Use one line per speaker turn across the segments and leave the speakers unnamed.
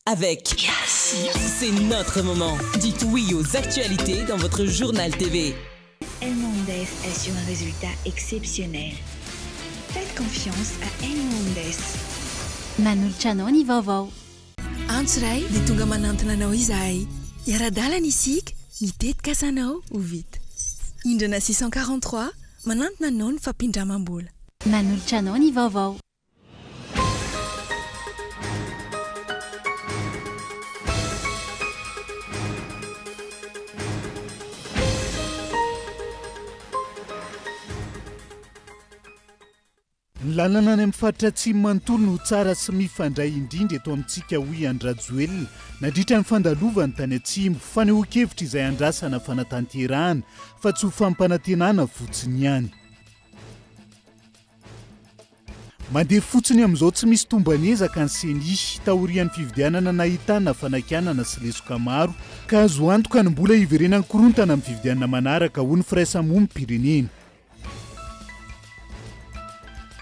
avec Yes. C'est notre moment. Dites oui aux actualités dans votre journal TV.
El Mondes assure un résultat exceptionnel. Faites confiance à El Mondes.
Manoltranao ny vaovao.
Antsiray dia tonga manantona anao izahay. Iara-dalana isika, mitetika asanao ho vita. Indrana 643, manantona anao ny fampindramam-bola.
Manoltranao ny vaovao.
Ny lalana any amin'ny faritra atsimo manontolo no tsara sy mifandray indrindra eto amintsika hoy Andrajoelina nandritra ny fandalovany tany atsimo fanehoan-kevitra izay andrasana fanatanterahana fa tsy ho fampanantenana fotsiny ihany. Mandeha fotsiny amin'izao tsy misy tombanezaka ny seni taorian'ny fividianana nahitana fanakanana sy lesoka maro ka azo antoka ny mbola hiverenany korontana amin'ny fividianana manaraka ho ny firaisamoa pirenena.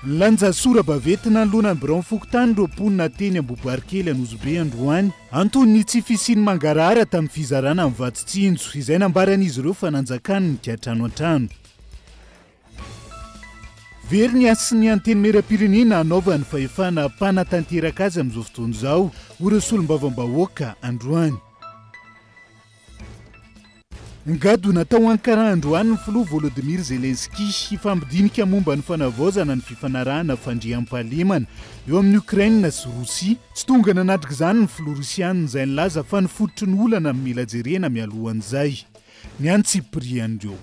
Lanja sora bavetina loana Birao Fokotany roaponina teny Ambohibarikely Anozobe androany antony ny tsy fisiany mangarahara tamin'ny fizarana amin'ny Vatotsinjo izay nambaran'izy ireo fa nanjakany ny kiatrano an-trano. Very ny asa ny anteny meram-pirenena hanaovany fahefana mpanatanteraka azy amin'izao fotoana izao ho solombavam-bahoaka androany. Ngado natao Ankara androany ny filoha Volodymyr Zelensky ifampidinika momba ny fanavaozana ny fifanarahana fandriam-pahalemana eo amin'ny Ukraine sy Rosia. Tsy tonga nanatrika izany ny filoha Rosianina izay nilaza fa ny fototry ny olana amin'ny mila jerena mialohan'izay. Ny any Tsipriany ireo.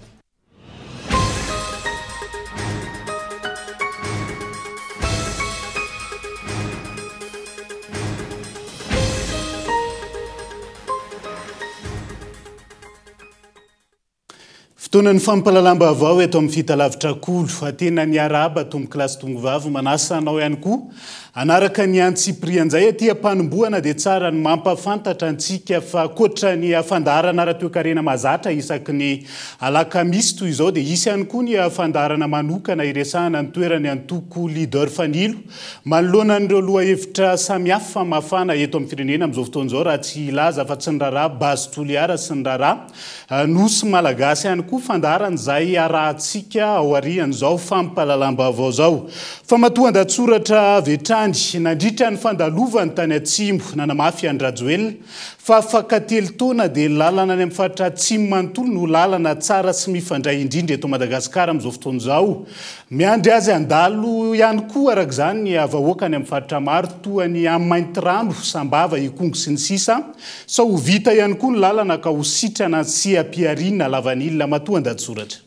Fotoana ny fampalalam-baovao eto amin'ny fitalavitra kolo fa tena ny araba tomboky lasy tongovavy manasa anao ihany koa anaraka ny any Tsiprian'izay aty ampanomboana dia tsara ny mampafantatra antsika fa koatra ny afandarana ara-toe-karena mazatra isaky ny alakamisy toy izao dia isy ihany koa ny afandarana manokana iresahana ny toerany antoko leader fanilo manoloana an'ireo loha hevitra samihafa mafana eto amin'ny firenena amin'izao fotoana izao raha tsy ilaza fa tsy ny raharaha Bazy Toliara sy ny raharaha Nosy Malagasy ihany koa fandarana izay arahantsika ao arian'izao fampalalam-baovao zao. Fa matoan-datsoratra vetrany nandritra ny fandalovany tany atsimo nanamafy Andrajoelina fa fakatelo taona dia lalana any amin'ny faritra atsimo manontolo no lalana tsara sy mifandray indrindra eto Madagasikara amin'izao fotoana izao. Miandry azy andalo ihany koa araka izany ny vahoaka any amin'ny faritra maro toa ny amin'ny Maintirano, Sambava, Ikongo sy ny sisa sa ho vita ihany koa ny lalana ka ho sitrana Siapiarina, Lavanilina matoan-datsoratra.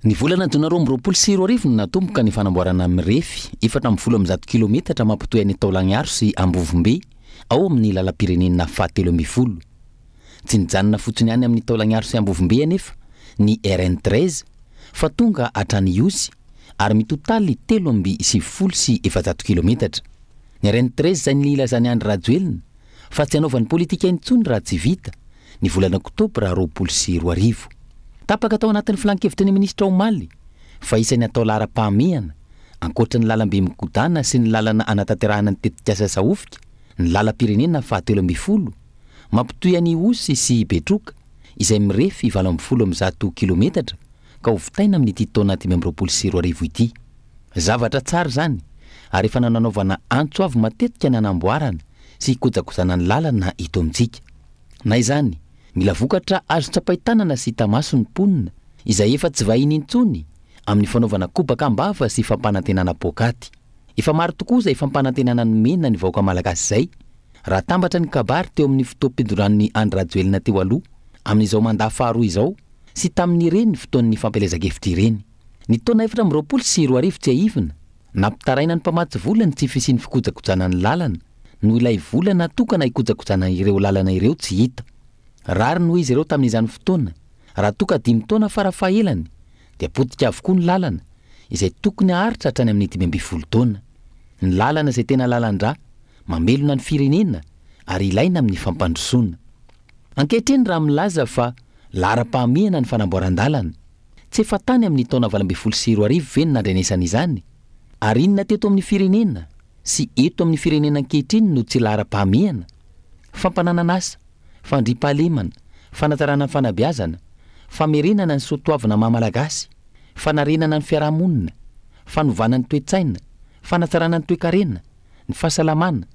Ny volana 2024 no natomboka ny fanamboarana mirefy 410 kilometatra mampitohy any Taolagnaro sy Ambovombe ao amin'ny lalam-pirenena fahatelo-ambifolo. Tsy nijanona fotsiny any amin'ny Taolagnaro sy Ambovombe anefa ny RN13 fa tonga hatrany Iosy ary mitotaly 370 kilometatra. Ny RN13 izay nilazany Andrajoelina fa tsy hanaovan'ny politika intsony raha tsy vita ny volana Oktobra 2024. Tapaka tao anatin'ny filan-kevitry ny ministra Omaly fa isan'ny atao lara-pahamehana ankoatra ny lalambe mikodana sy ny lalana anatanterahana ny tetikasa Saofika, ny lalam-pirenena fahatelo-ambifolo mampitohy any Osy sy Betroka izay mirefy 710 kilometatra ka ho vitaina amin'ny ity taona 2024 ity. Zavatra tsara zany ary efa nanaovana antso avy matetika ny anamboarana sy hikojakojana ny lalana ito amintsika. Na izany mila vokatra azo tsapaitanana sy tamaso ny ponina izay efa tsy vahiny intsony amin'ny fanaovana kobakambava sy fampanantenana pokaty. Efa maro tokoa izay fampanantenana ny mena ny vahoaka malagasy izay raha tambatra ny kabary teo amin'ny fotoam-pidoran'ny Andrajoelina teo aloha amin'izao mandaha faharoa izao sy tamin'ireny fotoan'ny fampelezakevitra ireny. Ny taona 2024 tsy ahivina nampitaraina ny mpamatsy volany tsy fisiany fikojakojana ny lalana no ilay volana tokana hikojakojana ireo lalana ireo tsy hita. Rary no izy ireo tamin'izany fotoana raha toka 5 taona farafahelany dia potika avokoa ny lalana izay tokony haharitra hatrany amin'ny 15 taona. Ny lalana izay tena lalandra mamelona ny firenena ary ilaina amin'ny fampandrosoana. Ankehitriny raha milaza fa lara-pahamehana ny fanamboaran-dalana tsy efa tany amin'ny taona 2024 ve nandrenesana izany ary inona teto amin'ny firenena sy eto amin'ny firenena ankehitriny no tsy lara-pahamehana fampanananasa, fandrimpahalemana, fanatarana ny fanabiazana, famerenana ny soatoavana mahamalagasy, fanarenana ny fiarahamonina, fanovana ny toetsaina, fanatarana ny toekarenina, ny fahasalamana,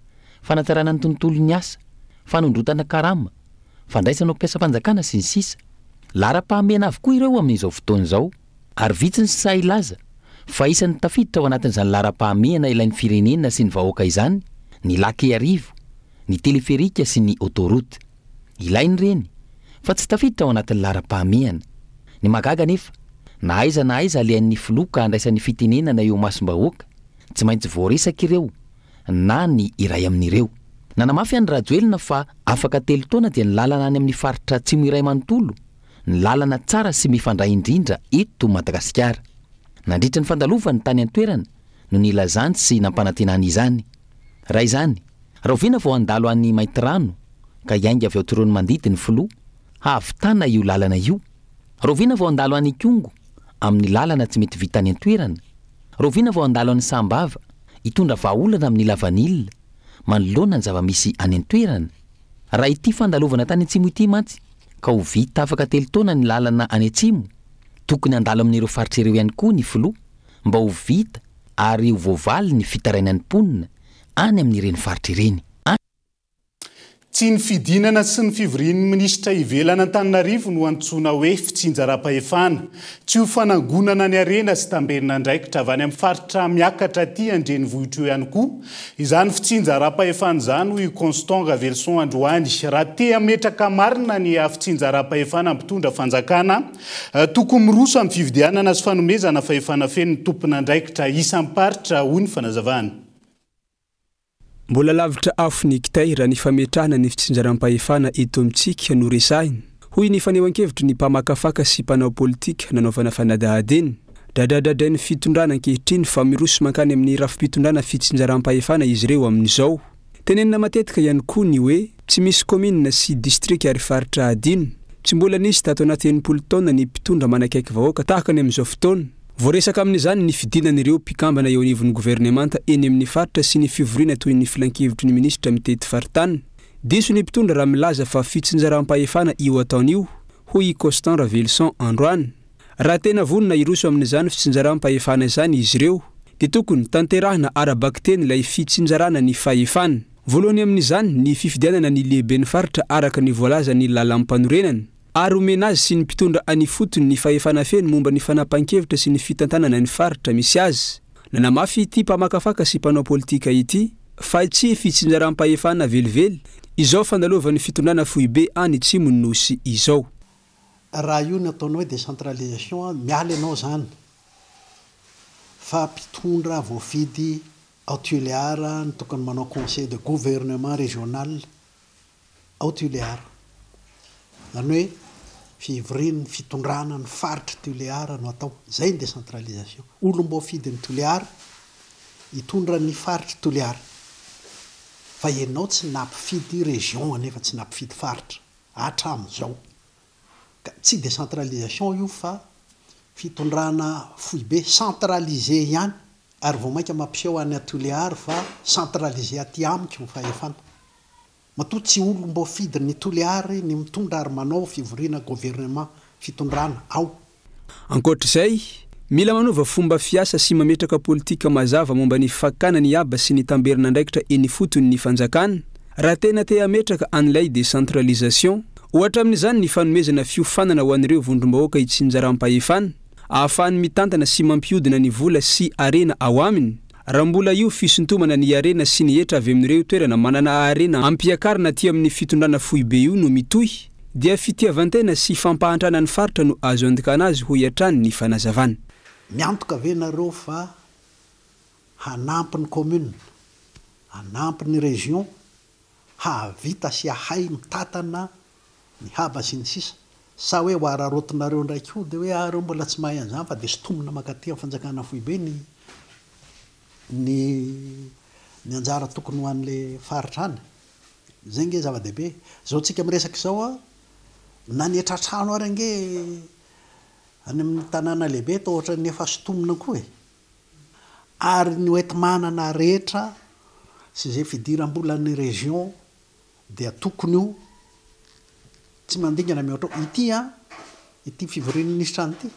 fanatarana ny tontolo ny asa, fanondrotana karama, fandraisana mpiasa-panjakana sy ny sisa. Lara-pahamena avokoa ireo amin'izao fotoana izao, ary vitsy ny sa ilaza fa isan'ny tafiditra ao anatin'izany lara-pahamena ilain'ny firenena sy ny vahoaka izany, ny laky arivo, ny teleferika sy ny autoroute. Ilainy reny, fa tsy tafiditra ao anatin'ny lara-pahamehana. Ny magaga nefa, na aiza alean'ny filoka andraisan'ny fitenenana eo masom-bahoaka, tsy maintsy voaresaka ireo, na ny iray amin'ireo. Nanamafy any Rajoelina fa afaka 3 taona dia ny lalana any amin'ny faritra atsimo iray manontolo, ny lalana tsara sy mifandray indrindra eto Madagasikara. Nandritra ny fandalovany tany an-toerana no nilazany sy nampanantenany izany. Raha izany, rahovina vao andalo any Maitrano ka iainga avy ao tirony mandidy ny filoha, hahavitana io lalana io. Rahovina vao andalo any Kongo amin'ny lalana tsy mety vita any an-toerana. Rahovina vao andalo any Sambava hitondra vahaolana amin'ny lavanilina manoloana ny zava-misy any an-toerana. Raha ity fandalovana tany Atsimo ity mantsy ka ho vita afaka 3 taona ny lalana any Atsimo, tokony andalo amin'ireo faritra ireo ihany koa ny filoha mba ho vita ary ho voavaly ny fitarainan'ny mponina any amin'ireny faritra ireny.
Tsy ny fidinana sy ny fivorian'ny minisitra ivelana Antananarivo no antsoina hoe fitsinjaram-pahefana. Tsy ho fanangonana ny arena sy tamberina andraikitra avy any amin'ny faritra miakatra aty andrenivohitra eo ihany koa. Izany fitsinjaram-pahefana izany hoy Constant Gavelson androany. Raha te hametraka marina ny fitsinjaram-pahefana mpitondra fanjakana, tokony miroso amin'ny fividianana sy fanomezana fahefana feno ny tompon'andraikitra isam-paritra hoy ny fanazavana.
Mbola lavitra afo ny kitaira ny fametrahana ny fitsinjaram-pahefana eto amintsika no resahiny. Hoy ny fanehoan-kevitry ny mpamakafaka sy mpanao politika nanaovana fanadahadeny. Dadadadrain'ny fitondrana ankehitriny fa miroso mankany amin'ny rafi-pitondrana fitsinjaram-pahefana izy ireo amin'izao. Tenenina matetika ihany koa ny hoe tsy misy commune sy district ary faritra adino. Tsy mbola nisy tato anaty 80 taona ny mpitondra manakaiky vahoaka tahaka ny amin'izao fotoana. Voaresaka amin'izany ny fidinan'ireo mpikambana eo anivon'ny gouvernemanta eny amin'ny faritra sy ny fivoriana toy ny filan-kevitry ny ministra mitety faritany. Diso ny mpitondra raha milaza fa fitsinjaram-pahefana io ataon'io, hoy Constant Gavelson androany. Raha tena vonona iroso amin'izany fitsinjaram-pahefana izany izy ireo, dia tokony tanterahana ara-bakteny ilay fitsinjarana ny fahefana. Voalohany amin'izany ny fifidianana ny lehiben'ny faritra araka ny voalaza ny lalam-panorenana, ary omena azy sy ny mpitondra any fotony ny fahefana feno momba ny fanapahan-kevitra sy ny fitantanana ny faritra misy azy. Nanamafy ity mpamakafaka sy mpanao politika ity fa tsy fitsinjaram-pahefana velively izao fandalovan'ny fitondrana foibe any Atsimo ny nosy izao.
Raha io ny ataonao hoe décentralisation, miala ianao zany fa mpitondra voafidy auxiliaire ny tokony manao conseil de gouvernement régional auxiliaire. Zany hoe fivorian'ny fitondrana ny faritra toliara no atao. Zay ny décentralisation. Olom-bo fidy ny toliara hitondra ny faritra toliara. Fa ianao tsy nampifidy région nefa tsy nampifidy faritra hatramin'izao. Ka tsy décentralisation io fa fitondrana foibe centralisé ihany ary vao mainka mampiseho any atoliara fa centralisé aty amiko ny fahefana. Matoa tsy olom-bo fidy ny toliary ny mitondra ary manao fivoriana gouvernement fitondrana ao.
Ankoatr'izay, mila manova fomba fiasa sy mametraka politika mazava momba ny fakana ny aba sy ny tamberina andraikitra eny fotony ny fanjakana. Raha tena te hametraka an'ilay décentralisation, ohatra amin'izany ny fanomezana fiofanana ho an'ireo vondrom-bahoaka hitsinjaram-pahefana, ahafahany mitantana sy mampiodina ny vola sy arena ao aminy. Raha mbola io fisontomana ny arena sy ny etra avy amin'ireo toerana manana arena ampiakarina aty amin'ny fitondrana foibe io no mitohy, dia fitiavantena sy fampahantrana ny faritra no azo andikana azy ho iatrany ny fanazavana.
Miantoka ve nareo fa hanampy ny commune, hanampy ny région, havita sy ahay mitatana ny haba sy ny sisa. Sa hoe ho ararotinareo ndraiky io dia hoe areo mbola tsy mahay an'izany fa dia sotomina makaty amin'ny fanjakana foibe ny anjara tokony ho an'le faritra any. Zay nge zava-dehibe. Zao tsika miresaka izao nanetra trano ary nge any amin'ny tanàna lehibe tao ohatra ny efa sotomina koa e. Ary ny hoeti manana rehetra sy zay fidiram-bola ny région dia tokony io tsy mandingana mihoatra ity fivorian'nisy trany ity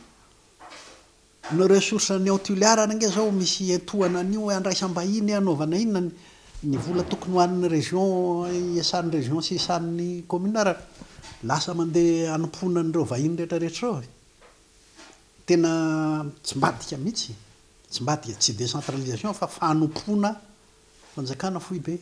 no ressource ny auxiliare anange zao misy etohana an'io andraisam-bahiny anaovana inona ny vola tokony hoan'ny région iasan'ny région sy isan'ny commune ara lasa mandeha anomponany reo vahiny rehetrarehetra reo tena tsy mbadika mihitsy tsy mbadika tsy décentralisation fa fanompona fanjakana foy be.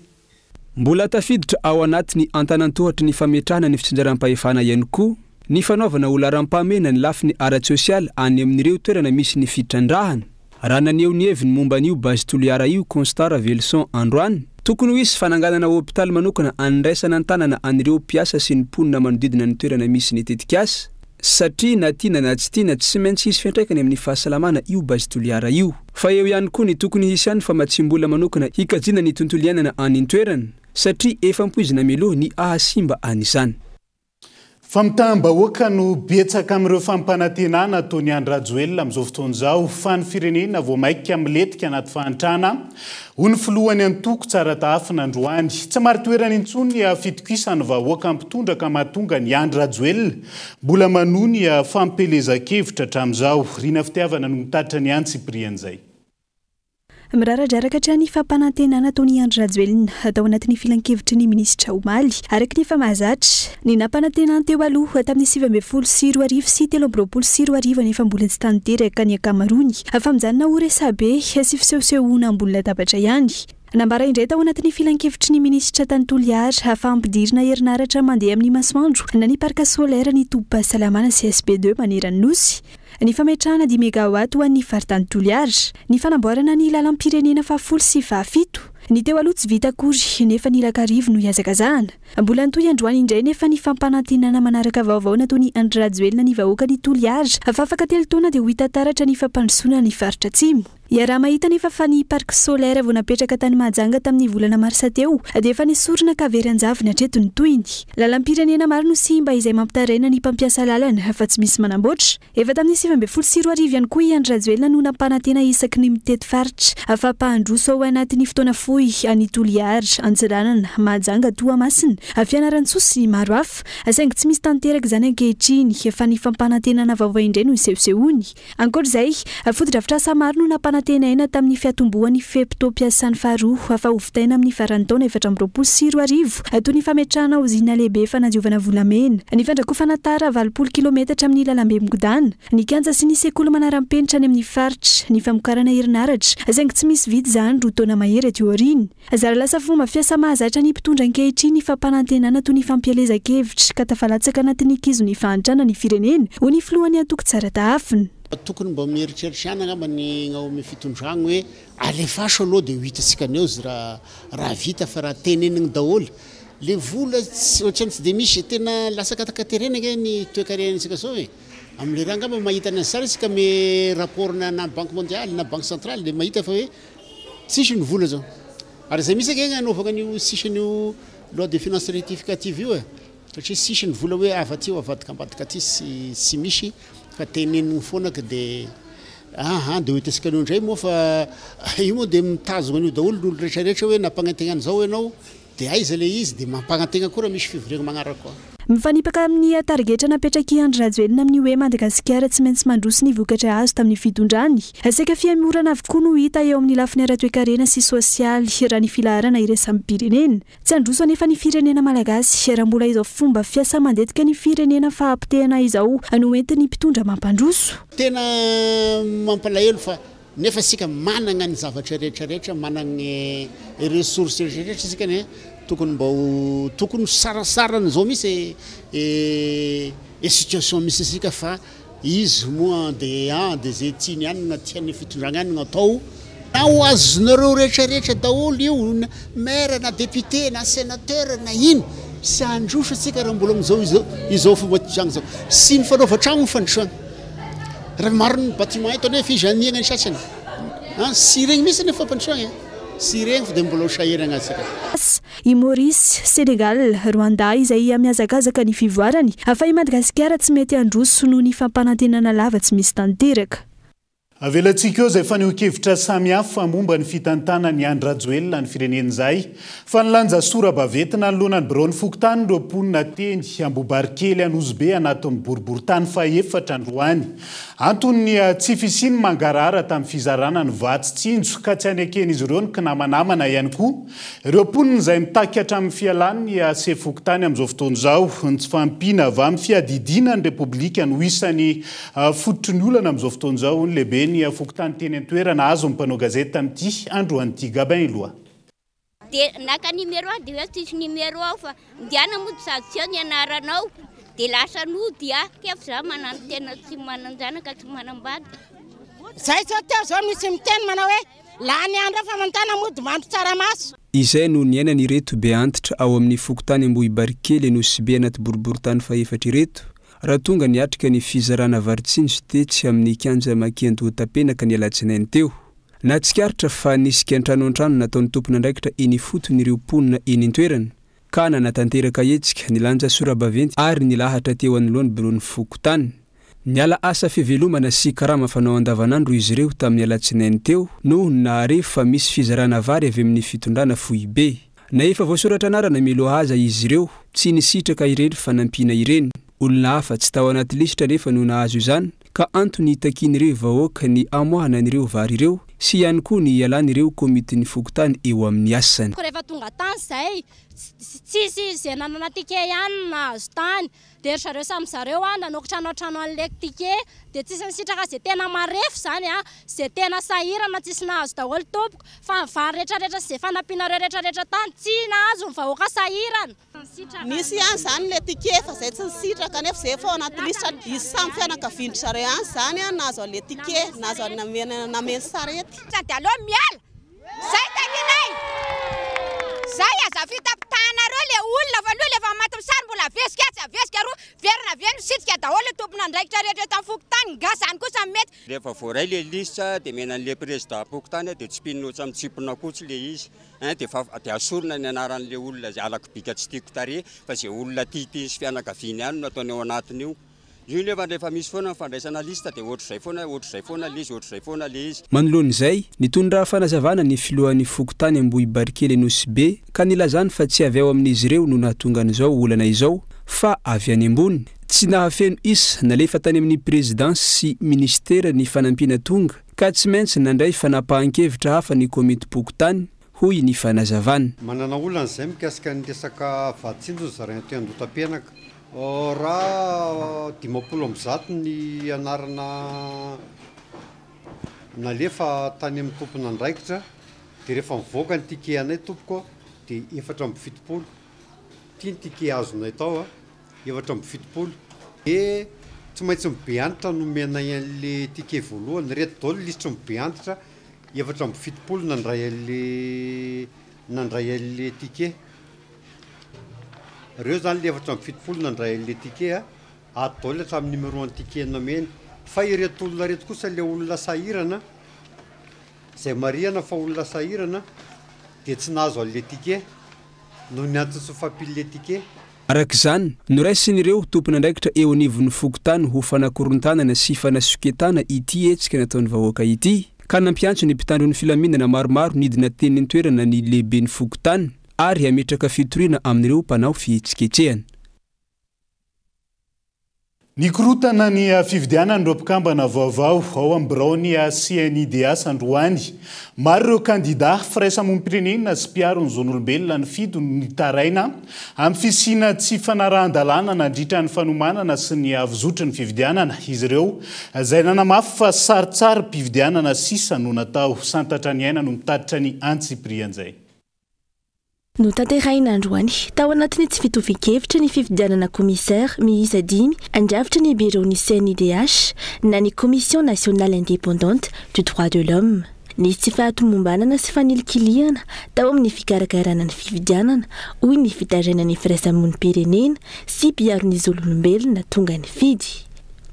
Mbola tafiditra ao anatiny antanantohatry ny fametrahana ny fitsinjaram-pahefana ihany koa ny fanaovana olaram-pamena ny lafiny ara-tsosialy any amin'ireo toerana misy ny fitrandrahana. Raha naneho ny heviny momba an'io base toliara io Constant Ravelson Androany, tokony ho isy fananganana hôpitaly manokana andraisana an-tanana an'ireo mpiasa sy ny mponina manodidina ny toerana misy ny tetikasa satria na tiana na tsy tiana tsy maintsy hisy fiantraikany amin'ny fahasalamana io base toliara io. Fa eo ihany koa ny tokony hisy ihany famatsim-bola manokana hikajiana ny tontolo iainana any toerana satria efa mpoizina mialoha ny ahasimba an'izany.
Famitaam-bahoaka no betsaka amin'ireo fampanantenana ataon'ny Andry Rajoelina amin'izao fotoana izao fa ny firenena vao maika miletika anaty fahantrana hoy ny filohany antoko tsara tafina androany. Tsy maro toerana intsony ny fitokisany vahoaka mpitondra ka mahatonga ny Andry Rajoelina mbola manohy ny fampelezan-kevitra hatramin'izao. Rina fitiavana no mitatitra ny antsiprian'izay.
Miraradraraka hatrany fampanantenana ataon'ny Andry Rajoelina atao anatin'ny filan-kevitry ny minisitra Omaly araka ny efa mahazatra ny nampanantenana teo aloha tamin'ny 2010 sy 2020 sy 2020 nefa mbola tsy tany teraka ny akamarony afa mijanona ho resabe sy fisehosehoana ambony latabatra ihany. Nambara indray tao anatin'ny filan-kevitry ny minisitra tany Toliara afa ampidirina herinaratra mandeha amin'ny masoandro na ny parka solaire ny tobim-pahasalamana CSP2 manerana nosy. Ny fametrahana 10 mégawatt ho an'ny faritany Toliara, ny fanamboarana ny lalam-pirenena 10 sy 17, ny teo aloha tsy vita akory nefa ny lakarivo no hiazakazahana. Mbola nitohy androany indray nefa ny fampanantenana manaraka vaovao nataon'ny Andry Rajoelina ny vahoaka ny Toliara afa afaka 3 taona dia ho hita taratra ny fampandrosoana ny faritra atsimo. Raha mahita nefa fa ny parc solaire vao napetraka tany Mahajanga tamin'ny volana marsa teo dia efa nisorona ka veranjavina hatreto ny toyiny. Lalam-pirenena maro no simba izay mampitarena ny mpampiasa lalana fa tsy misy manamboatra. Efa tamin'ny 2010 sy 2020 ihany koa i Andry Rajoelina no nampanantena isaky ny mitety faritra afa mpahandroso ao anatin'ny fotoana fohy any Toliara, Antsiranana, Mahajanga, Toamasina, Fianarantsoa sy maro hafa. Saingy tsy misy tanteraka izany ankehitriny efa ny fampanantenana vaovao indray no isehosehony. Ankoatr'izay, foto-drafitrasa maro no tenaina tamin'ny fiatombohan'ny feptom-piasan'ny faharoa afa hovitaina amin'ny faran'ny taona 2020 sy 2020 toy ny fametrahana uzina lehibe fanadiovana volamena, ny fandrakofana tara 20 kilometatra amin'ny lalambe migodana, ny kianja sy ny sekoly manaram-penitra any amin'ny faritra, ny famokarana herinaratra saingy tsy misy vidy izany roa taona mahery aty aoriana. Zara lasa fomba fiasa mahazatra ny mpitondra ankehitriny ny fampanantenana toy ny fampielezan-kevitra ka tafalatsaka anatin'ny kizony fahantrana ny firenena ho ny filohany antoko tsara tahafina.
Tokony mba mieritreritrana ngamba ny ao fitondragno hoe alefaso aloha dia ho hitasika aneo zy raha vita fa raha teneniny daholo le vola ohatrany tsy dia misy tena lasa katakaterenaka ny toe-karenantsika zao e amin'le raha ngamba mahita ny sara isika me rapportna na banque mondiale na banque centrale dia mahita fa hoe tsisy ny vola zao ary zay misy akegna anaovana an'io sisin'io loi de finance rectificative io e satria sisy ny vola hoe avaty avadika ambadika aty sy misy fa teneniny foanaka dia dia ho hitasika anao indray moa fa io moa dia mitazona an'io daholo n'olo rehetrarehetra hoe nampanantenana zao ianao dia aiza le izy dia mampanantena koa raha misy fivoriana magnaraka koa.
Mifanipaka amin'ny targetra napetraky Andry Rajoelina amin'ny hoe Madagasikara tsy maintsy mandroso ny vokatra azo tamin'ny fitondrany. Saika fiamorana avokoa no hita eo amin'ny lafiny ara-toe-karena sy sosialy raha ny filaharana irasan'ny pirenena. Tsy androso anefa ny firenena malagasy raha mbola izao fomba fiasa mandetika ny firenena fa ampitehana izao no entin'ny mpitondra mampandroso.
Tena mampalahelo fa nefa sika manana ny zavatra rehetrarehetra, manana ressources rehetrarehetra sika ne tokony mba tokony sarasarana zao misy situation misy sika fa izy moa dia zay tiany ihany na tian'ny fitondrana ihany natao na ho azonareo rehetrarehetra daholo io maire na député na sénateur na ino sy androso atsika raha mbola amizao izao fomba tidragno zao sy ny fanaova-tragno ny fandrosoana raha maro ny bâtiment eto ane fijaniagna ny sasany sy regny misy ny fampandrosoagna sy regny fa dia mbola ho sahirana atsika.
I Maurice, Sénégal, Rwanda izay mihazakazaka ny fivoarany afa i Madagasikara tsy mety androso noho ny fampanantenana lava tsy misy tanteraka.
avelantsika eo izay faneho-kevitra samihafa momba ny fitantana ny Andrajoelina ny firenen'izay fa nilanja sora-baventina nolona ny Birao Fokontany ireo mponina teny Ambohibarikely Anosibe anaty boriboritany faha-efatra androany. Antony tsy fisiany mangarara tamin'ny fizarana ny Vatsi-Tsinjo ka tsy anekeny izy ireo ny kinamanamana ihany koa. Ireo mponina izay mitakatra amin'ny fialany ase Fokontany amin'izao fotoana izao ny tsy fampina avy amin'ny fiadidiana ny Repoblika no isan'ny fototry ny olana amin'izao fotoana izao ny lehibe ny Fokontany teny an-toerana azo ny mpanao gazety tamin'ity Androany Tigabin Loa.
Dia naka numéro dia hoe tsisy numéro fa ndiana mody sady tsy ny anaranao dia lasa nody kefa za manano tena tsy mananjana ka tsy manambady.
Zay tsy teo zao misy miteny manao hoe lany andra famantana mody mandro tsaramaso.
Izay no niainany ireto be antitra ao amin'ny Fokontany Ambohibarikely Anosibe anaty boriboritany faha-efatra ireto. Raha tonga niatrika ny fizarana Vatsi-Tsinjo tetsy amin'ny kianja Makiandoha Tapenaka ny alatsinainy teo. Natsikaritra fa nisika an-trano an-trano nataon'ny tompony andraikitra eny foton'ireo mponina eny an-toerana ka nanatanteraka hetsika nilanja sora-baventy ary nilahatra teo anoloan'ny Birao Fokontany. Niala asa fivelomana sy karama fanao andavanandro izy ireo tamin'ny alatsinainy teo no nahare fa misy fizarana vary avy amin'ny fitondrana foibe. Na efa voasoratra anarana milohaza izy ireo tsy nisitraka ireny fanampina ireny. Olona hafa tsy tao anaty lisitra nefa no nahazo izany ka antony itakin'ireo vahoaka ny amoahana an'ireo vary ireo sy ihany koa ny ialan'ireo komitin'ny Fokontany eo amin'ny asany.
Rehefa tonga tany zay tsisy izay nanana tike ihany nahazo tany dia zareo samy zareo nanokotranao an'ilay tike dia tsisy nisitraka izay tena marefo zany izay tena sahirana tsisy nahazo daholo tompoko fa vary rehetrarehetra izay fanampinareo rehetrarehetra tany tsy nahazo ny vahoaka sahirana.
Misy ihany zany le tike fa zay tsy nisitraka nefa zay fa anaty lisitra izy samy fianakavian'ny zareo ihany zany nahazo le tike nahazo nameny sarety.
Dia aloha miala zay taninay zay azafita pitanareo le olona fa aloha lefa maty misary mbola vesika tsy avesika roa verina veny misitrika daholo tompona andraikitra rehetra eto amin'ny Fokontany ngasany kosa mety.
Rehefa voaray le lisitra dia menan'le président Fokontany dia tsy mpinotra amin'ny tsipona kotsy le izy dia asorina ny anaran'le olona zay alako bika tsy tiako tare fa zay olona tiaty sy fianakaviany ihany no ataony ao anatiny io. Io nefa rehefa misy foana fandraisana lista dia ohatr'izay foana le izy ohatr'izay foana le izy.
Manoloan'izay nitondra fanazavana ny filohan'ny Fokontany Ambohibarikely Anosibe ka nilazany fa tsy avy ao amin'izy ireo no nahatonga an'izao olana izao fa avy any ambony. Tsy nahafeno isa nalefa tany amin'ny présidence sy ministera ny fanampiana tonga ka tsy maintsy nandray fanapahan-kevitra hafa ny komity Fokontany hoy ny fanazavana.
Manana olana izay mikasika ny resaka Vatsi-Tsinjo zareo Andoha Tapenaka. Raha 50 ny anarana nalefa tany amin'ny tompona andraikitra dia rehefa mivoaka ny tike anay tompoko dia 470. Tia ny tike azonay tao 470 dia tsy maintsy mibe antitra nomena an'le tike voalohany reto daholo lisitra mibe antitra 470 nandray an'le tike. Reo zany le 470 nandray an'le tike ato daholo hatramin'ny numéro 1 tike nameny fa ireto olona reto kosa le olona sahirana izay mariana fa olona sahirana dia tsy nahazo an'le tike noho ny antony sy fampil'le tike.
Arak'izany noraisin'ireo tompony andraikitra eo anivon'ny Fokontany ho fanakorontanana sy fanasoketana ity hetsika nataon'ny vahoaka ity ka nampiantso ny mpitandron'ny filaminana maromaro nidina teny toerana ny lehiben'ny Fokontany ary hametraka fitoriana amin'ireo mpanao fihetsiketrehana.
Nikorotana ny fifidianan'ireo mpikambana vaovao ao amin'ny Birao ny CNIDA Androany. Maro ireo kandida firaisamonim-pirenena sy mpiaro ny zon'olombelona ny fido ny taraina amin'ny fisiana tsy fanarahan-dalàna nandritra ny fanomanana sy ny avizotry ny fifidianana. Izy ireo izay nanamafy fa saritsara mpifidianana sisa no natao santatra ny aina no mitatitra ny antsiprian'izay.
No tanteraina androany tao anatin'ny tsy fitovian-kevitra ny fifidianana commissaire miisa 10 andravitra ny bureau ny CNIDH na ny Commission nationale indépendante du droit de l'homme. Nisy tsy fahatomombanana sy fanilikiliana tao amin'ny fikarakarana ny fifidianana hoy ny fitaraina ny firaisamonim-pirenena sy mpiaro ny zon'olombelona tonga ny fidy.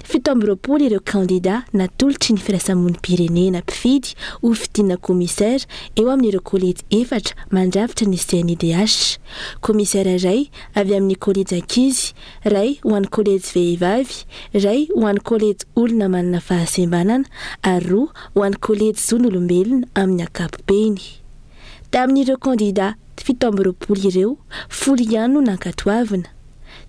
7 ireo kandida natolotry ny firaisamon'ny-pirenena mpifidy ho fidinana komisaira eo amin'ireo kolejy 4 mandravitra ny CNIDH. Komisaira iray avy amin'ny kolejy ankizy, ray ho an'ny kolejy vehivavy, ray ho an'ny kolejy olona manana fahasembanana ary 2 ho an'ny kolejy zon'olombelona amin'ny ankapobeny. Tamin'ireo kandida 7 ireo, 10 ihany no nankatoavina.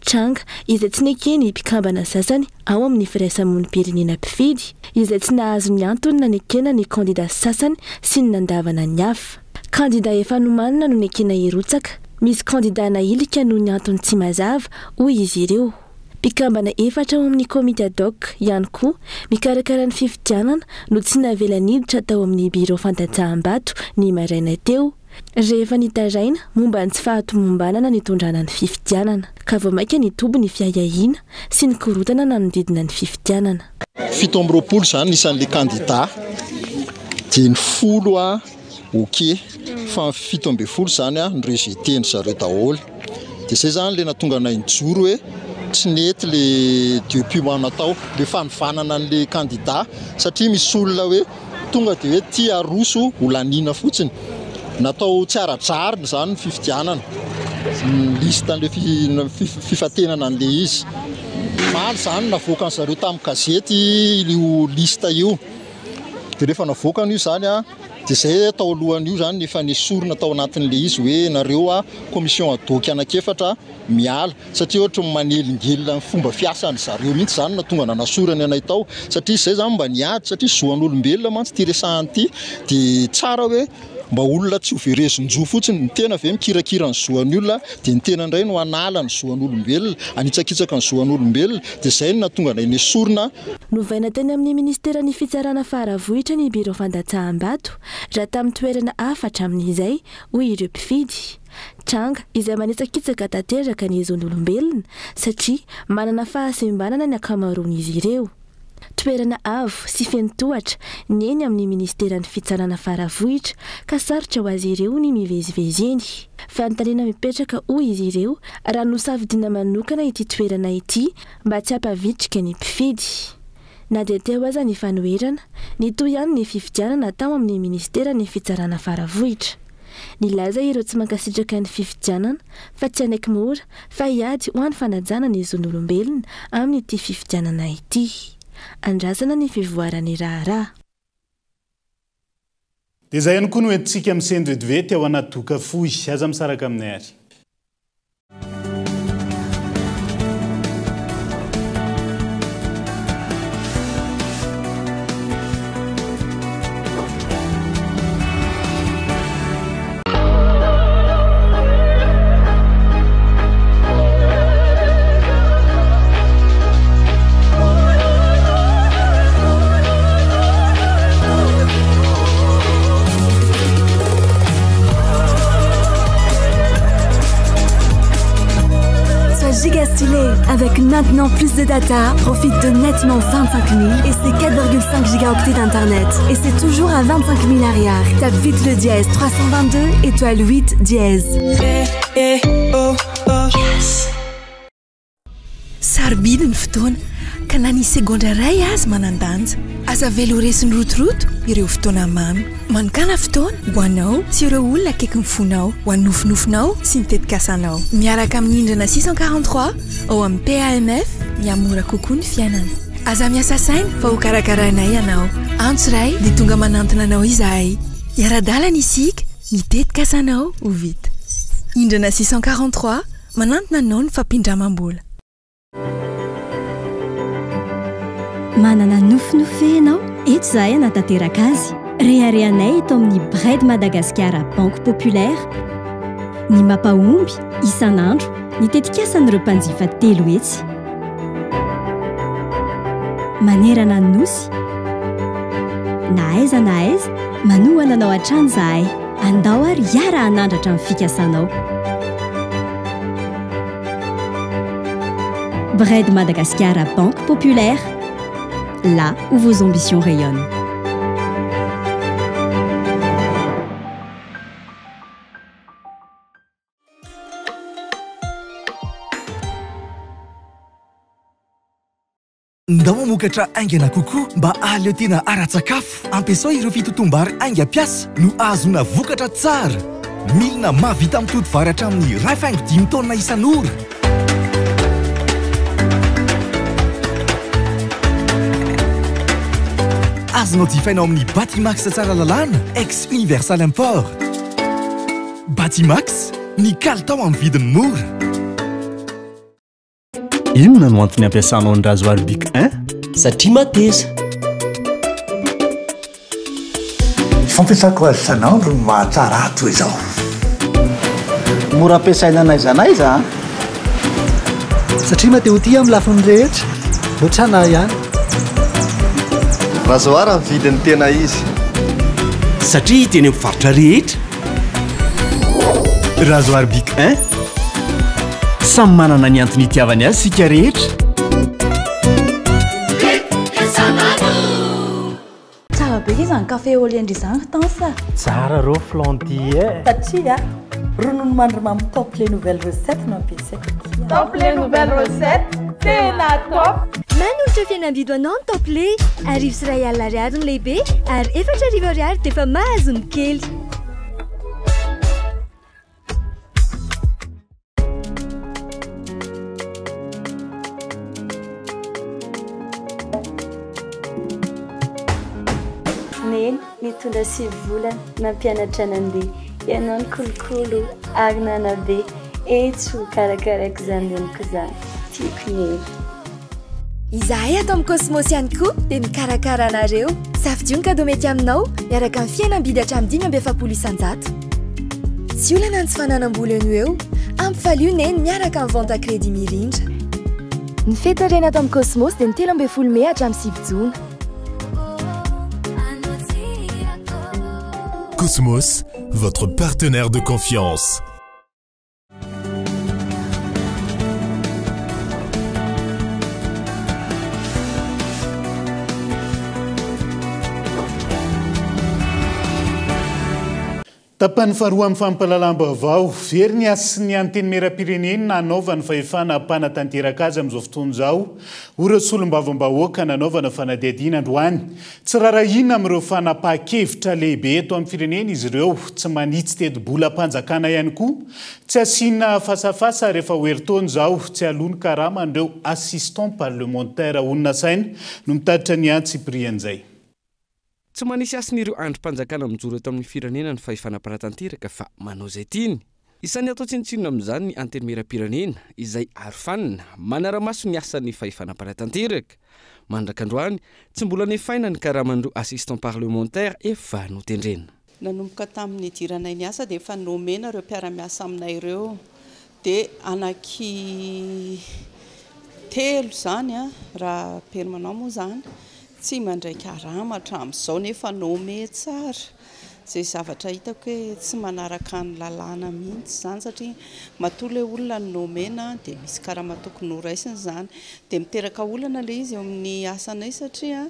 Tranga izay tsy nekeny mpikambana sasany ao amin'ny firaisamon'ny-pirenena mpifidy, izay tsy nahazo miantony na nekena ny kandida sasany sy ny nandavana ny hafa. Kandida efa nomanina no nekena hirotsaka, misy kandida nailika no ny antony tsy mazava hoy izy ireo. Mpikambana 4 ao amin'ny komite ad hoc ihany koa mikarakara ny fifidianana no tsy navela niditra tao amin'ny biro fantatsaham-bato ny maraina teo rehefa nitaraina momba ny tsy fahatomombanana nitondrana ny fifidianana ka vao maika nitobo ny fiahiahina sy ny korotana nanodidina ny fifidianana.
7 zany isan'le kandida dia ny 10 oke fa 7 zany ny rejeteny zareo daholo dia izay zany le natonga anay nijoro hoe tsy nety le depuis natao le fanofanana an'le kandida satria misy olona hoe tonga dia hoe tia aroso olanina fotsiny natao tsy arajarina zany ny fifidianana lista an'le fifatenana an'le izy maly zany navoaka ny zareo tamin'ny gazety io lista io dia rehefa navoakana io zany a dia izay atao alohan'io zany efa nesorina tao anatin'le izy hoe nareo komision ad hoc anankefatra miala satria ohatra manelingelina ny fomba fiasany zareo mihitsy zany natonga nanasorany anay tao satria izay zany mba niady satria zoan'olombelona mantsy ty resahany ity dia tsara hoe mba olona tsy overezon-jo fotsiny ny tena ve mikirakira ny zoan'ny olona dia ny tena indray no anala ny zoan'olombelona anitsakitsaka ny zoan'olombelona dia izay no natonga nay nesorina.
Novaina teny amin'ny ministeran'ny fitsarana faravohitra ny biro fandatsaham-bato raha tamin'ny toerana afatra amin'izay hoy ireo mpifidy. Tranga izay manitsakitsaka tanteraka ny zon'olombelona satria manana fahasembanana ny akamaroan'izy ireo. Toerana avo sy feno tohatra ny eny amin'ny ministeran'ny fitsarana faravohitra ka sarotra ho azy ireo ny mivezivezeny. Fanontaniana mipetraka hoy izy ireo raha nosafidiana manokana ity toerana ity mba tsy hampavitrika ny mpifidy. Na dia teo aza ny fanoherana, ny toy ihany ny fifidianana tao amin'ny ministeran'ny fitsarana faravohitra. Nilaza ireo tsy mankasitraka ny fifidianana fa tsy anaiky mora fa hiady ho an'ny fanajana ny zon'olombelona amin'ity fifidianana ity. Andrasana ny fivoarany raharaha.
Dia izay ihany koa no entintsika amin'ny sendra vetivety ao anaty doka fohy. Aza misaraka aminay ary.
Giga stylé. Avec maintenant plus de data, profite de nettement 25 000 et c'est 4,5 gigaoctets d'internet. Et c'est toujours à 25 000 arrière. Tape vite le dièse 322 étoile 8 dièse.
Sarobidy ny fotoana ka na ny segondra ray azy manandanja. Aza velo resiny rotoroto ireo fotoana mamy. Manokana fotoana ho anao sy ireo olona akaiky ny fonao, ho an'ny nofinofinao sy ny tetikasanao. Miaraka amin'ny hindrana 643 ao amin'ny PAMF miamora kokoa ny fiainana. Aza miasa saina fa ho karakaranay ianao. Antso ray dia tonga manantona anao izahay. Iara-dalana isika mitetikasanao ho vita. Hindrana 643 manantona anao ny fampindramam-bola.
Manana nofinofy ianao? Eto izahay hanatanteraka azy. Reharehanay eto amin'ny Bred Madagascar Banque Populaire. Ny mampahomby isan'andro ny tetikasan'ireo mpanjifa 3 hetsy. Manerana ny nosy. Na aiza manohana anao hatrany izahay. Andao ary hiara hanandratra amin'ny fikasanao. Bred Madagascar Banque Populaire. Là où vos ambitions rayonnent.
ndao mamokatra aingana kokoa mba aleo tena ara-tsakafo ampiasao ireo fitotom-bary ainga piasa no azona vokatra tsara milina mavita amin'ny toto vary hatramin'ny 2.5 taona isan'ora azonao jifainao amin'ny Batimax tsara lalàna ex Universal Import. Batimax ny kalitao amin'ny vidiny mora.
Inona no antony ampiasanao ny rasoir Bic 1?
Satria mateza.
Fampiasako azy isan'andro no mahatsara ato izao.
Mora ampiasaina n'aiza n'aiza.
Satria mateo ty amin'ny lafiny rehetra. Ohatrana ihany.
Rasoir amin'ny vidiny tena izy. Satria teny amin'ny faritra rehetra.
Rasoir Bic 1 samy manana ny antony itiavany azy sika rehetra.
Tsara be izany café au lait izany tansa.
Tsara rô flanty e.
Satria ronono mandrimamy top les nouvelles recettes no ampiasaiko.
Top les nouvelles recettes tena top.
Manolotra fihenam-bidy anao ny top lait. Arivo sy ray alina ariary ny lehibe ary 4 arivo ariary dia efa mahazo ny kely.
Mitondra 6 volana nampianatra nandeha ianao ny kolokolo ary nanabe etso karakaraiko izany eniko izany tiako ny ely.
Izahay ato amin'ny Cosmos ihany koa dia mikarakara anareo. Safidio ny kado mety aminao miaraka amin'ny fihenam-bidy hatramin'ny 5,700 isanjato. Tsy olana ny tsy fananam-bola eno eo ampifalio neny miaraka amin'ny vente à crédit mirindra. Ny fety reny ato amin'ny Cosmos dia ny 13 Mey hatramin'ny 9 Jona.
Cosmos, votre partenaire de confiance.
Tapany faharoa amin'ny fampahalalam-baovao very ny asy ny anteny mera-pirenena nanaovana fahefana mpanatanteraka azy amin'izao fotoana izao orasolom-bavambahoaka nanaovana fanadihadiana androany tsy rarahina amin'ireo fanapahan-kevitra lehibe eto amin'ny firenena izy ireo tsy manitsy teti-bola-panjakana ihany koa tsy asiana fasafasa rehefa hoeritaona izao tsy alony karama an'ireo assistant parlementaire onina saina no mitatitra ny antsiprian'izay.
Tsy manisy asin'ireo androm-panjakana mijoro eto amin'ny firenena ny fahefana-panatanteraka fa manao izay tiany. Isan'ny atao tsinontsinona amin'izany ny anteny mera-pirenena izay arofanina manara-maso ny asan'ny fahefana-panatanteraka. Mandrakandroany tsy mbola nefaina ny karaman'ireo assistant parlementaire efa notendrena.
Nanomboka tamin'ny idiranay ny asa dia efa nomena ireo mpiara-miasa aminay ireo dia anaky 3 izany raha permanent moa izany. Tsy mandray karama hatramin'izao nefa nome tsara. Izay zavatra hitako hoe tsy manaraka ny lalàna mihitsy izany satria matoa ilay olona ny nomena dia misy karama tokony horaisiny izany dia miteraka olana ilay izy eo amin'ny asanay satria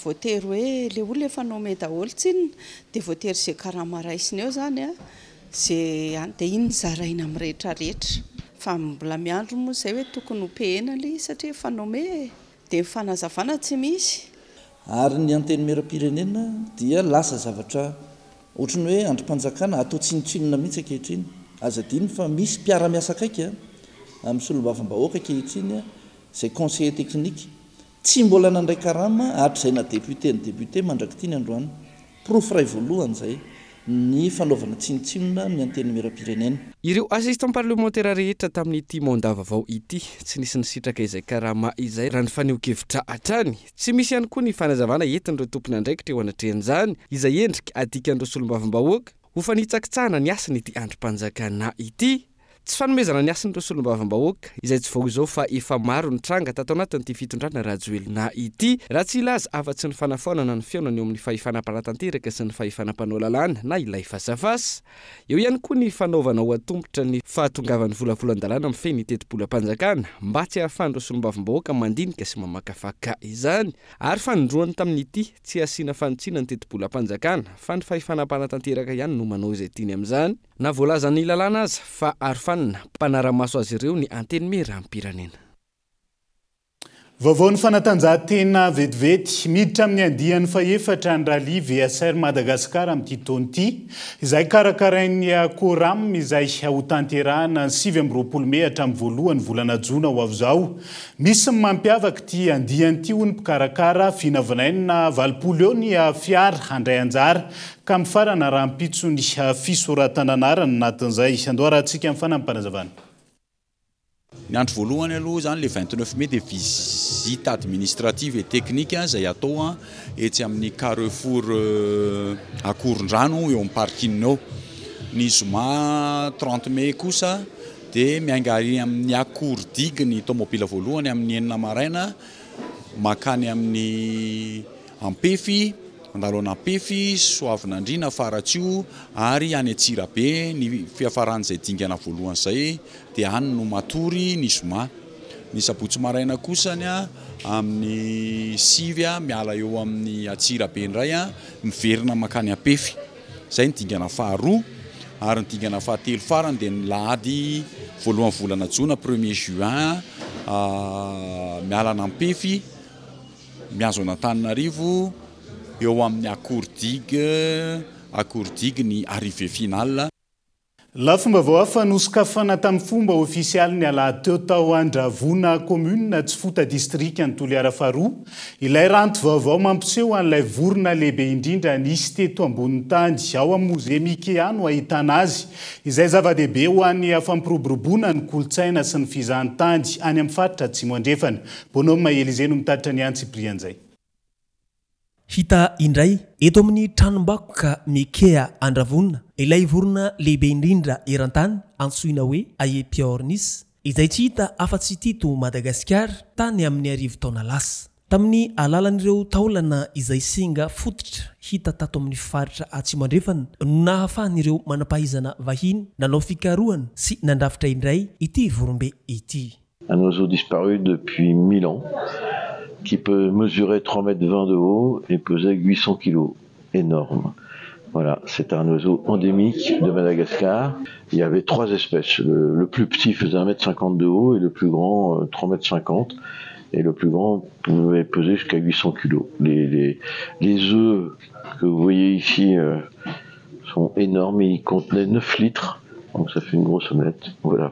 voatery hoe ilay olona efa nome daholo tsinona dia voatery izay karama raisiny eo izany dia iny zaraina amin'ny rehetrarehetra fa mbola miandro moa izay hoe tokony hopehena ilay izy satria efa nome dia fanazavana tsy misy.
Ary ny anteny mera-pirenena dia lasa zavatra ohatrany hoe androm-panjakana atao tsinotsinona mihitsy ankehitriny. Aza diny fa misy mpiara-miasa akaiky amin'ny solom-bavambahoaka ankehitriny izay conseiller technique tsy mbola nandray karama hatrizay na député ny député mandraky tiany androany. Proof ray voalohany izay ny fanaovana tsinotsinona ny anteny mera-pirenena.
Ireo assistant parlementaire rehetra tamin'ity mandat vaovao ity tsy nisy nisitraka izay karama izay raha ny faneho-kevitra hatrany. Tsy misy ihany koa ny fanazavana entin'ireo tompony andraikitra eo anatrehan'izany izay endrika adikan'ireo solom-bavambahoaka ho fanitsakitsahana ny asan'ity androm-panjakana ity. Tsy fanomezana ny asan'ireo solom-bavambahoaka izay tsy vao izao fa efa maro ny tranga tato anatin'ity fitondrana rajoelina ity raha tsy ilaza afa-tsy ny fanafaonana ny fiaonana eo amin'ny fahefana-panatanteraka sy ny fahefana-panao lalàna na ilay fasafasa. Eo ihany koa ny fanaovana ho atombotra ny fahatongavan'ny volavolan-dalàna amin'ny feny teti-bola-panjakana mba tsy ahafahan'ireo solom-bavambahoaka mandinika sy mamakafaka izany. Ary fanindroany tamin'ity tsy asiana fanotsiana ny teti-bola-panjakana fa ny fahefana-panatanteraka ihany no manao izay tiany amin'izany. Na voalaza ny lalàna aza fa arofanina mpanara-maso azy ireo ny anteny mera-pirenena.
Vaovao ny fanatanjahantena vetivety miditra amin'ny andiany faefatra ny rally VSR Madagasikara amin'ity taona ity izay karakarain'ny Koram izay ho tanterahana ny 7 Mey hatramin'ny voalohany volana Jona ho avy izao. Misy ny mampiavaka ity andiany ity hoy ny mpikarakara vinavinaina 20 eo ny fiara handray anjara ka mifarana rahampitso ny fisoratana anarany natin'izay. Andoarantsika amin'ny fanampanazavana.
Ny andro voalohany aloha zany le 29 mai de visite administrative et technique izay atao etsy amin'ny Carrefour Akorondrano eo amin'ny parking ao. Ny zoma 30 mai kosa de miangary amin'ny Akordig ny tomobila voalohany amin'ny 9 maraina makany amin'ny Ampefy andalona Ampefy Soavinandrina Faratsio ary any Atsirabe ny fiafarany izay dingana voalohany zay de any no matory ny zoma. Ny sabotsy maraina kosany amin'ny Sivya miala eo amin'ny Atsirabe indray miverina makany Ampefy. Zay ny dingana faharoa ary ny dingana fahatelo farany de ny lahady voalohany volana Jona 1er juin miala ny Ampefy miazo Antananarivo eo amin'ny Akordig ny arrivée finale.
Lafomba hafa nosokafana tamin'ny fomba ofisialy ny alahady teo tao Andravona commune Tsifuta district ny Toliara faharoa. Ilay ranto vaovao mampiseho an'ilay vorona lehibe indrindra nisy teto ambonin'ny tany ao amin'ny Musée Mickey no ahitana azy. Izay zava-dehibe ho an'ny fampiroboroboana ny kolotsaina sy ny fizahantany any amin'ny faritra Atsimo andrefana. Bonhomme Elise no mitatitra ny Antsiprian zay.
Hita indray eto amin'ny tranombakoka Mickey Andravona ilay vorona lehibe indrindra eran-tany antsoina hoe Aepiornis izay tsy hita afa-tsy tito Madagasikara tany amin'ny arivo taona lasa. Tamin'ny alalan'ireo taolana izay singa fototra hita tato amin'ny faritra Atsimo andrefana no nahafahan'ireo manampahaizana vahiny nanao fikarohana sy nandrafitra indray ity vorombe ity.
Un oiseau disparu depuis 1000 ans qui peut mesurer 3,20 mètres de haut et peser 800 kg. Énorme. Voilà, c'est un oiseau endémique de Madagascar. Il y avait 3 espèces. Le plus petit faisait 1,50 m de haut et le plus grand 3,50 m. Et le plus grand pouvait peser jusqu'à 800 kg. Les œufs que vous voyez ici sont énormes. Ils contenaient 9 litres. Donc ça fait une grosse omelette. Voilà.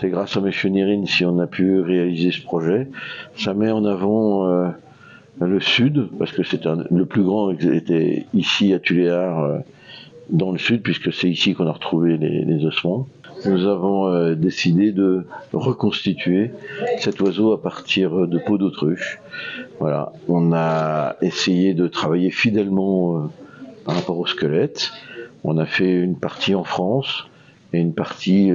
C'est grâce à M. Nirine si on a pu réaliser ce projet. Ça met en avant le sud, parce que le plus grand était ici à Tuléar, dans le sud, puisque c'est ici qu'on a retrouvé les ossements. Nous avons décidé de reconstituer cet oiseau à partir de peau d'autruche. Voilà. On a essayé de travailler fidèlement par rapport au squelette. On a fait une partie en France et une partie,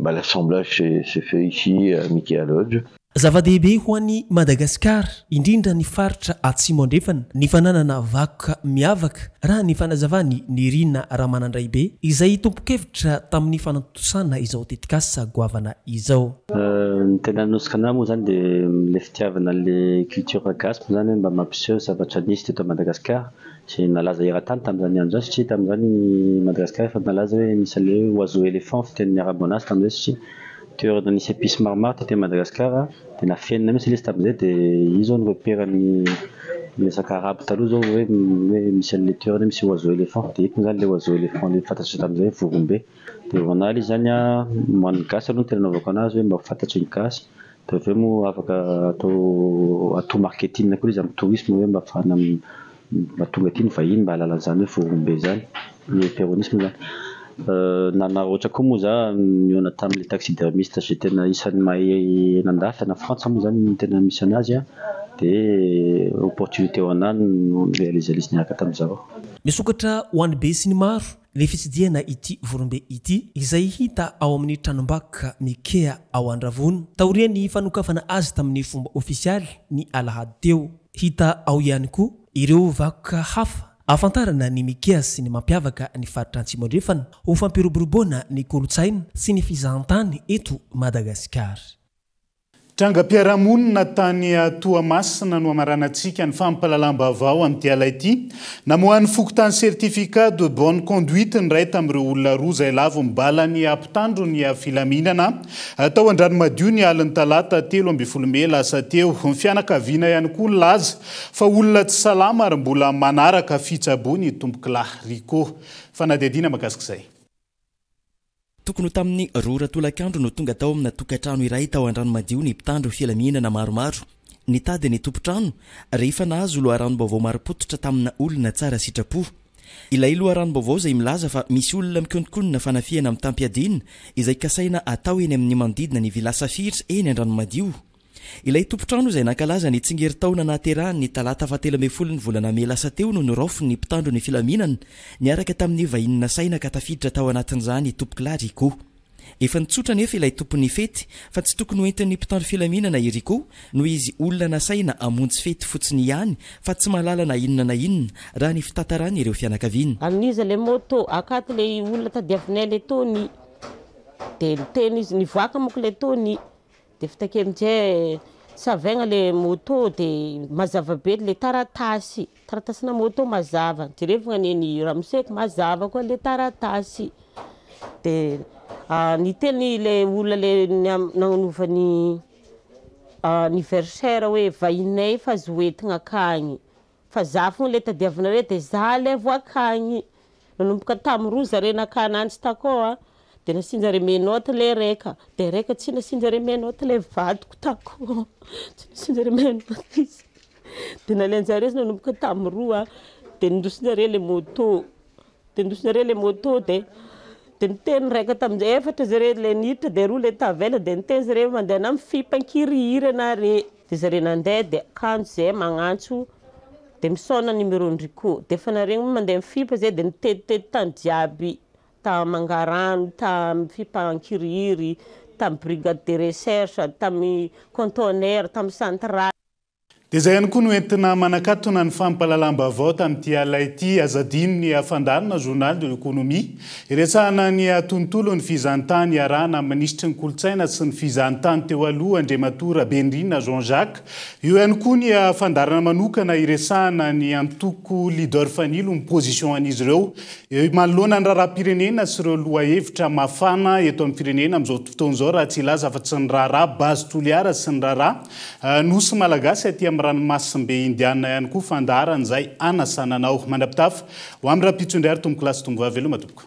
l'assemblage s'est fait ici à Mickey Lodge.
Zava-dehibe ho an'i Madagasikara indrindra ny faritra Atsimo andrefana ny fananana vakoka miavaka raha ny fanazavany Nirina Ramanandraibe izay tompo-kevitra tamin'ny fanatosana izao tetikasa goavana izao.
Ny tena nosikana moa zany dia le fitiavana le culture gasy zany mba mampiseho zavatra nisy teto Madagasikara sy nalaza eran-tany tamin'izany andro zany satria tamin'izany Madagasikara efa nalaza hoe misy le oiseau éléphant fitenin'ny arabo anazy tamin'izay satria toerana nisy épices maromaro teto Madagasikara dia nafienina mihitsy ilay izy tamin'izay dia izy zao no repéran'ny resaka arabo taloha zao hoe misy an'ilay toerana misy oiseau éléphant dia eto zany le oiseau éléphant le fantatry tamin'izay vorombe dia voanaly izy zany moan'ny gasy aloha tena naovako anazy hoe mba fantatry ny gasy dia avy eo moa afaka atao marketing koa izy amin'ny tourisme hoe mba afahana mba tonga aty ny vahiny mba hahalala an'izany hoe vorombe zany ny péronisme zany. Nanaroatra koa moa za niona tamin'ilay taxidermiste zay tena isan'ny mahay nandafy na Frantsa moa zany tena misy anazy dia opportunité ho anany no réalisalisy niaraka tamin'izao.
Misokatra ho an'ny be sy ny maro le fitsidiana ity vorombe ity izay hita ao amin'ny tranombakoka Mickey ao Andravona. Taoriany fanokafana azy tamin'ny fomba ofisialy ny alahady teo. Hita ao ihany koa ireo vakoka hafa afantarana ny Mickey sy ny mampiavaka ny faritra Atsimo andrefana ho fampiroboroboana ny kolotsaina sy ny fizahantany eto Madagasikara.
Trangam-piarahamonina tany Toamasina no amaranantsika ny fampalalam-baovao amin'ity ala ity. Namohan'ny fokontany certificat de bonne conduite ny ray tamin'ireo olona roa izay lavo mibala ny ampitandro ny filaminana tao Andranomadio ny aliny talata 13 Mey lasa teo. Ny fianakaviana ihany koa laza fa olona tsy salama ary mbola manaraka fitsaboany tombokilahy Riko. Fanadihadiana makasik'izay.
Tokony tamin'ny rora tolakandro no tonga tao amina tokantrano iray tao Andranomadio ny mpitandro filaminana maromaro. Nitady ny tompotrano rehefa nahazo loharanom-baovao marim-pototra tamina olona tsara sitrapo. Ilay loharanom-baovao izay milaza fa misy olona mikononkonona fanafiana amin'ny tampiadina izay kasaina atao eny amin'ny manodidina ny Vila Safira eny Andranomadio. Ilay tompotrano izay nankalaza ny tsingerin-taona nahaterahany ny talata 17 ny volana Mey lasa teo no niraofy ny mpitandro ny filaminana niaraka tamin'ny vahinina saina ka tafiditra tao anatin'izany tompokilahy Riko. Efa nitsotra nefa ilay tompony fety fa tsy tokony hoentin'ny mpitandro filaminana i Riko no izy olona nasaina amonjy fety fotsiny ihany fa tsy mahalala na inona raha ny fitantarany ireo fianakaviana.
Aniza le moto akaty le olona tadiavinay le tony de teny izy nivoaka moko le tony de fitake amin'izay savaigna le moto de mazava be le taratasy na moto mazava jerevagna neny ramoseko mazava koa le taratasy de ny teny le olona le nagnanovany anniversaire hoe vahinay fa zoetigna akagny fa za fogna le tadiavinareo de za le voakagny nanomboka tamin'ny roa zare nakananjy takao de nasinjare menote le reka de reka tsy nasinjare menote le vadiko takao tsy nasinjare menote de nalenjare nanomboka tamin'ny roa de nindrosinjare le moto de niteny reka tamin'izay efatra zare le niditra de roa le tavela de niteny zare mandeha na mifimpankirihiry anare de zare nandeha de akanjo zay magnantso de misaona numéro Riko de fa naregny mandeha mifimpa zay de nitetitety tany jiaby ta Mangarano ta mifimpankirihiry ta brigade de recherche ta mi conteneur ta mi central.
Dia izay ihany koa no entina manakatona ny fampalalam-baovao tamin'ity ala ity azadino ny afandarana journal de l'économie iresahana ny tontolo ny fizahantany arahana ministry ny kolotsaina sy ny fizahantany teo aloha Andriamatora Benrina Jean-Jacques. Io ihany koa ny afandarana manokana iresahana ny antoko leader fanilo ny position an'izy ireo manoloana ny raharaham-pirenena sy ireo lohahevitra mafana eto amin'ny firenena amin'izao fotoan'izao raha tsy ilaza fa tsy ny raharaha base toliara sy ny raharaha nosy malagasy aty amin'ny ranomasimbe indiana ihany koa fandaharan'izay anasananao mandrapitafy ho amin'ny raha mpitson-driary tomboky lasy tombo vaveloma tompoko.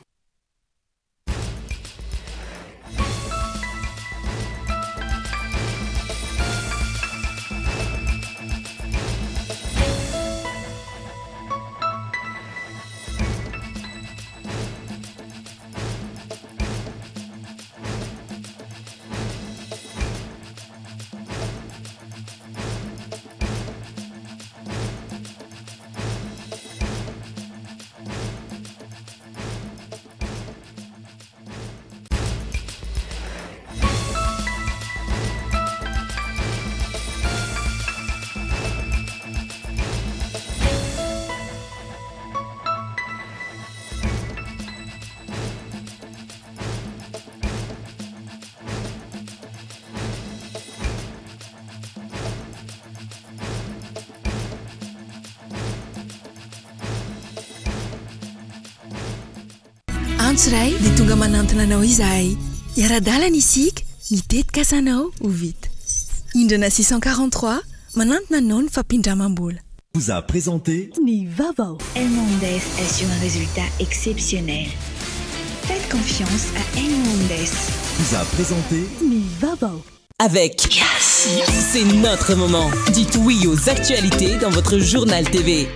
Ray dia tonga manantona anao izahay iara-dalana isika mitetika asanao ho vita indrana 643 manantona anao ny fampindramam-bola.
Vous a présenté
Ni Vavao.
Elmondes assure un résultat exceptionnel. Faites confiance à Elmondes.
Vous a présenté
Ni Vavao.
Avec c'est notre moment. Dites oui aux actualités dans votre journal TV.